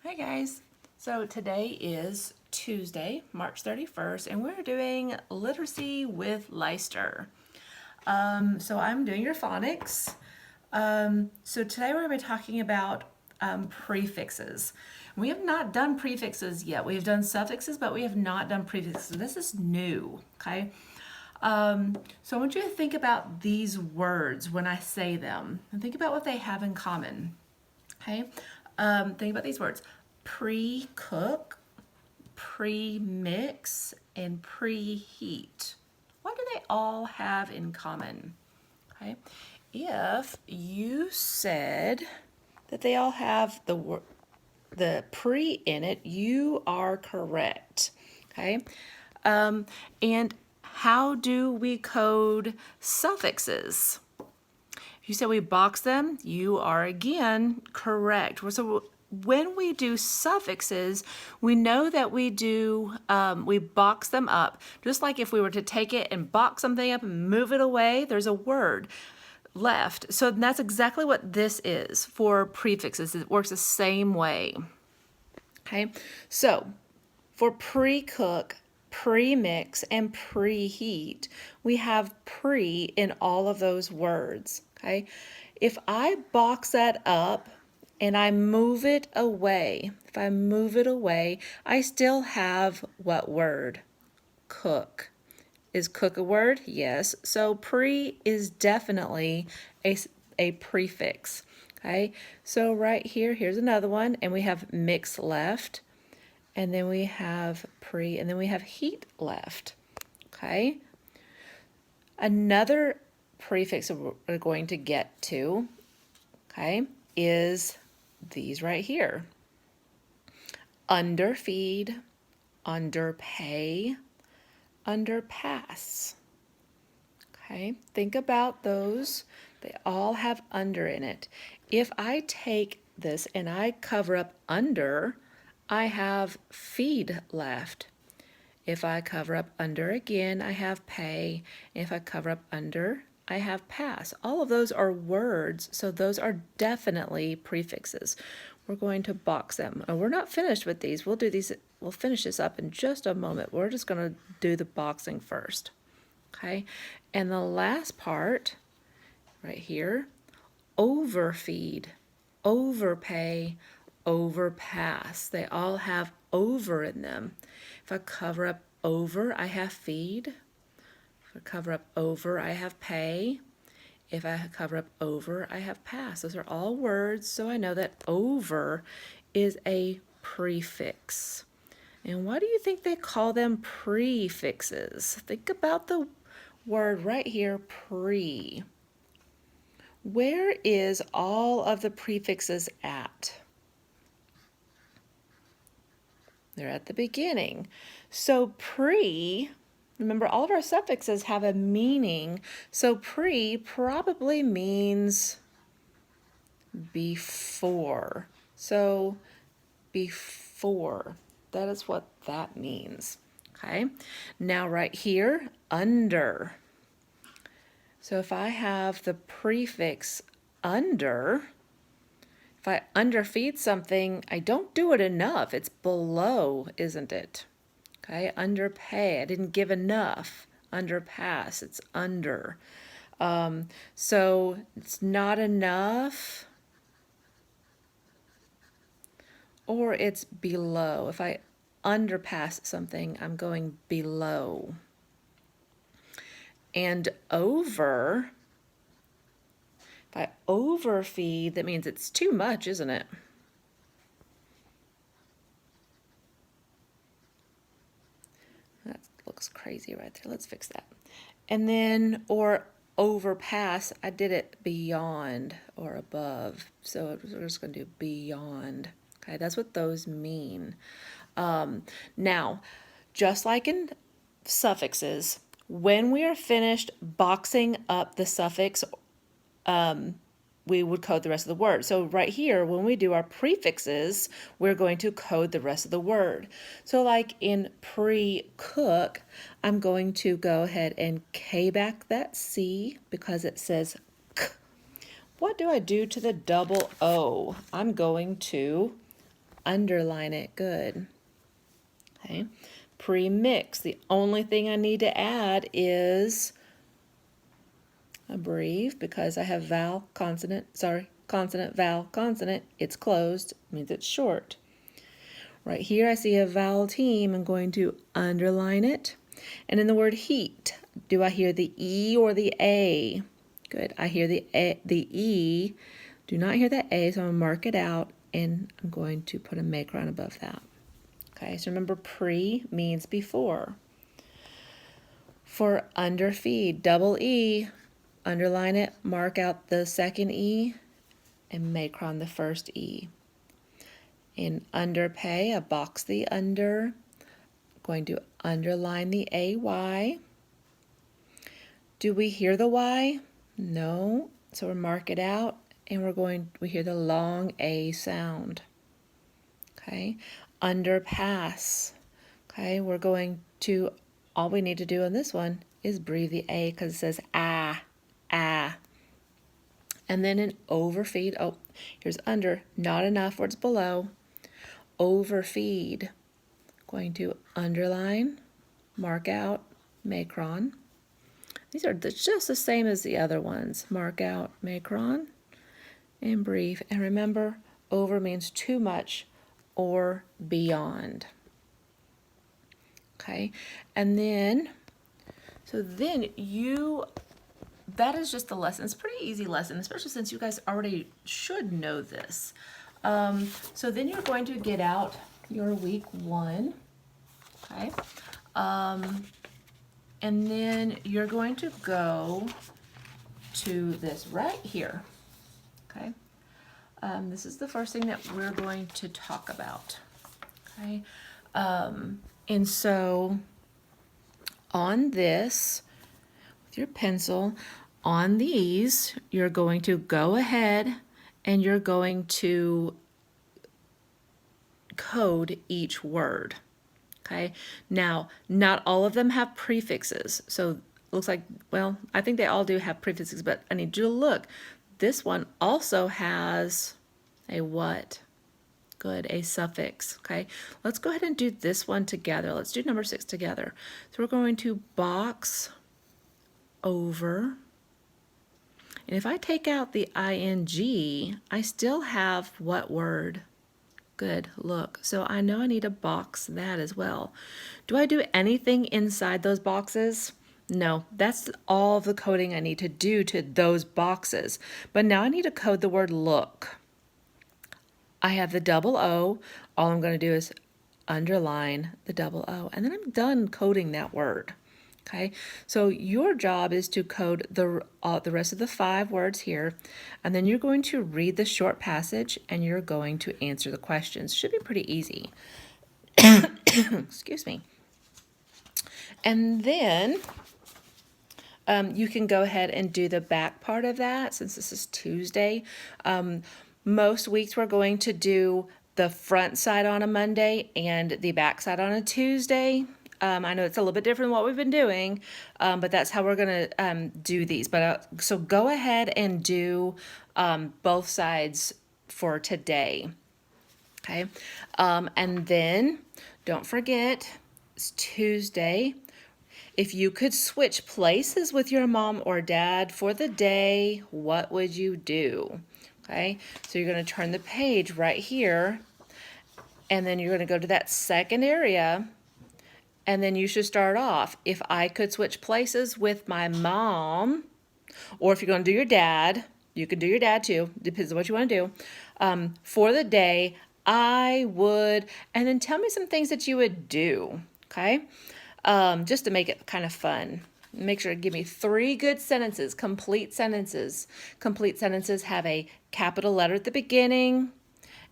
Hi guys. So today is Tuesday, March 31st, and we're doing literacy with Leicester. So I'm doing your phonics. So today we're going to be talking about prefixes. We have not done prefixes yet. We've done suffixes, but we have not done prefixes. This is new, okay? So I want you to think about these words when I say them, and think about what they have in common. Okay, think about these words: pre-cook, pre-mix, and preheat. What do they all have in common? Okay, if you said that they all have the pre in it, you are correct. Okay, and how do we code suffixes? If you said we box them, you are again correct. So when we do suffixes, we know that we box them up. Just like if we were to take it and box something up and move it away, there's a word left. So that's exactly what this is for prefixes. It works the same way. Okay, so for pre-cook, pre-mix, and preheat, we have pre in all of those words, okay? If I box that up and I move it away, I still have what word? Cook. Is cook a word? Yes. So pre is definitely a prefix, okay? So right here, here's another one, and we have mix left. And then we have pre, and then we have heat left, okay? Another prefix we're going to get to, okay, is these right here. Underfeed, underpay, underpass, okay? Think about those. They all have under in it. If I take this and I cover up under, I have feed left. If I cover up under again, I have pay. If I cover up under, I have pass. All of those are words, so those are definitely prefixes. We're going to box them. And we're not finished with these. We'll finish this up in just a moment. We're just going to do the boxing first. Okay? And the last part right here, overfeed, overpay, overpass. They all have over in them. If I cover up over, I have feed. If I cover up over, I have pay. If I cover up over, I have pass. Those are all words, so I know that over is a prefix. And why do you think they call them prefixes? Think about the word right here, pre. Where is all of the prefixes at? They're at the beginning. So pre, remember all of our suffixes have a meaning. So pre probably means before. So before, that is what that means. Okay, now right here, under. So if I have the prefix under, if I underfeed something, I don't do it enough. It's below, isn't it? Okay, underpay, I didn't give enough. Underpass, it's under. So it's not enough, or it's below. If I underpass something, I'm going below. And over, if I overfeed, that means it's too much, isn't it? That looks crazy right there. Let's fix that. And then, or overpass, I did it beyond or above. So we're just going to do beyond. Okay, that's what those mean. Now, just like in suffixes, when we are finished boxing up the suffix, we would code the rest of the word. So right here, when we do our prefixes, we're going to code the rest of the word. So like in pre-cook, I'm going to go ahead and K back that C because it says K. What do I do to the double O? I'm going to underline it. Good. Okay. Pre-mix. The only thing I need to add is abbrev because I have vowel, consonant, consonant, vowel, consonant. It's closed, means it's short. Right here I see a vowel team. I'm going to underline it. And in the word heat, do I hear the E or the A? Good. I hear the E. Do not hear the A, so I'm going to mark it out, and I'm going to put a macron above that. Okay, so remember pre means before. For underfeed, double E, underline it, mark out the second E, and macron the first E. In underpay, I box the under, going to underline the AY. Do we hear the Y? No, so we'll mark it out, and we hear the long A sound. Okay, underpass. Okay, we're going to, all we need to do on this one is breathe the A because it says ah, ah. And then in overfeed, oh, here's under, not enough, where it's below. Overfeed, going to underline, mark out, macron. These are just the same as the other ones. Mark out, macron, and breathe. And remember, over means too much or beyond. Okay, and then, so then that is just the lesson. It's a pretty easy lesson, especially since you guys already should know this. So then you're going to get out your week 1, okay? And then you're going to go to this right here, okay? This is the first thing that we're going to talk about, okay? And so on this, with your pencil, on these, you're going to go ahead and you're going to code each word, okay? Now, not all of them have prefixes, so it looks like, well, I think they all do have prefixes, but I need you to look. This one also has a what? Good, a suffix, okay? Let's go ahead and do this one together. Let's do number 6 together. So we're going to box over. And if I take out the ing, I still have what word? Good, look. So I know I need to box that as well. Do I do anything inside those boxes? No, that's all the coding I need to do to those boxes. But now I need to code the word look. I have the double O. All I'm going to do is underline the double O, and then I'm done coding that word. Okay, so your job is to code the rest of the 5 words here, and then you're going to read the short passage and you're going to answer the questions. Should be pretty easy. Excuse me. And then you can go ahead and do the back part of that since this is Tuesday. Most weeks we're going to do the front side on a Monday and the back side on a Tuesday. I know it's a little bit different than what we've been doing, but that's how we're going to do these. But so go ahead and do both sides for today. Okay, and then don't forget, it's Tuesday. If you could switch places with your mom or dad for the day, what would you do? Okay, so you're going to turn the page right here, and then you're going to go to that second area, and then you should start off. If I could switch places with my mom, or if you're going to do your dad, you could do your dad too, depends on what you want to do, for the day, I would, and then tell me some things that you would do, okay? Just to make it kind of fun. Make sure to give me 3 good sentences, complete sentences. Complete sentences have a capital letter at the beginning,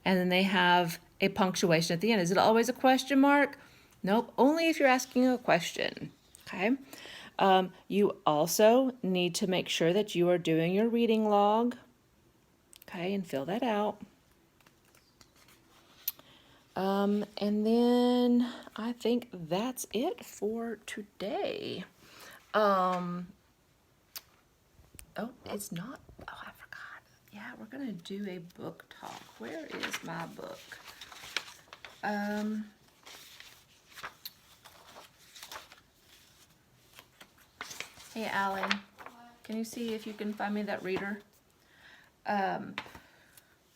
and then they have a punctuation at the end. Is it always a question mark? Nope, only if you're asking a question, okay? You also need to make sure that you are doing your reading log, okay, and fill that out. And then I think that's it for today. Oh, it's not. Oh, I forgot. Yeah, we're going to do a book talk. Where is my book? Hey, Alan, can you see if you can find me that reader?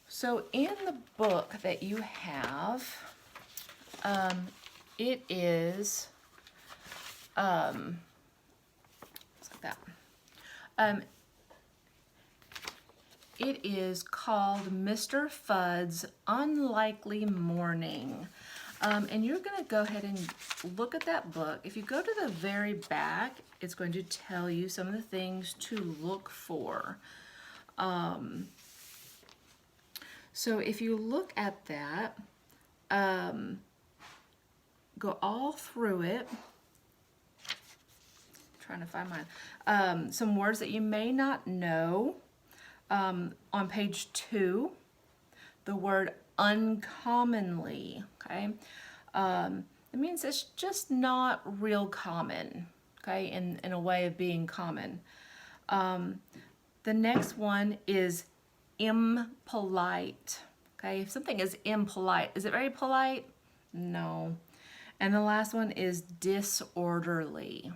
So in the book that you have, it is, it's like that. It is called Mr. Fudd's Unlikely Morning. And you're going to go ahead and look at that book. If you go to the very back, it's going to tell you some of the things to look for. So if you look at that, go all through it. I'm trying to find mine. Some words that you may not know. On page 2, the word uncommonly, okay? It means it's just not real common, okay, in a way of being common. The next one is impolite, okay? If something is impolite, is it very polite? No. And the last one is disorderly,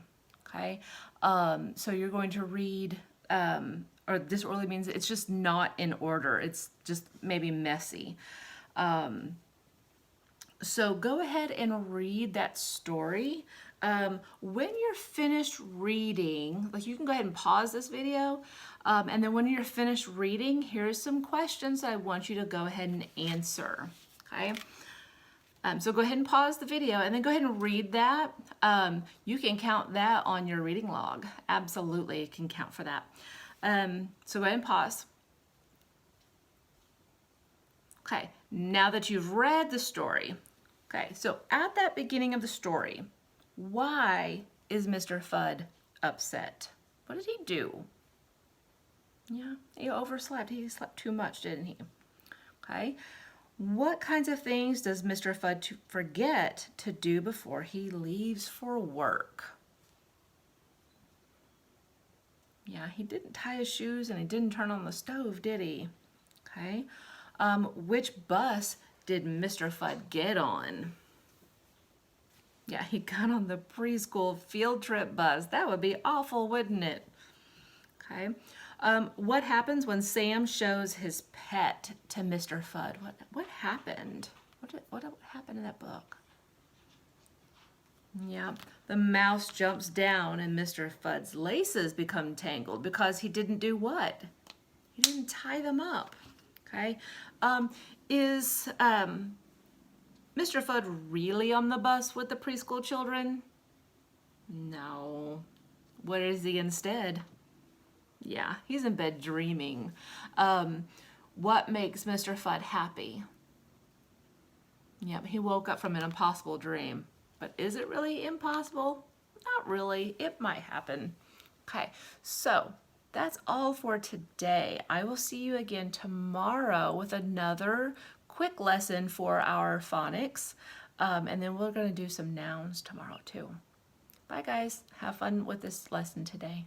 okay? So you're going to read, or disorderly means it's just not in order. It's just maybe messy. So go ahead and read that story. When you're finished reading, like you can go ahead and pause this video, and then when you're finished reading, here's some questions I want you to go ahead and answer, okay? So go ahead and pause the video and then go ahead and read that. You can count that on your reading log. Absolutely, it can count for that. So go ahead and pause. Okay, now that you've read the story, okay, so at that beginning of the story, why is Mr. Fudd upset? What did he do? Yeah, he overslept. He slept too much, didn't he? Okay, what kinds of things does Mr. Fudd forget to do before he leaves for work? Yeah, he didn't tie his shoes and he didn't turn on the stove, did he? Okay. Which bus did Mr. Fudd get on? Yeah, he got on the preschool field trip bus. That would be awful, wouldn't it? Okay. What happens when Sam shows his pet to Mr. Fudd? What happened? What happened in that book? Yeah, the mouse jumps down and Mr. Fudd's laces become tangled because he didn't do what? He didn't tie them up, okay? Is Mr. Fudd really on the bus with the preschool children? No. What is he instead? Yeah, he's in bed dreaming. What makes Mr. Fudd happy? Yep, he woke up from an impossible dream. But is it really impossible? Not really. It might happen. Okay, so that's all for today. I will see you again tomorrow with another quick lesson for our phonics. And then we're going to do some nouns tomorrow too. Bye guys. Have fun with this lesson today.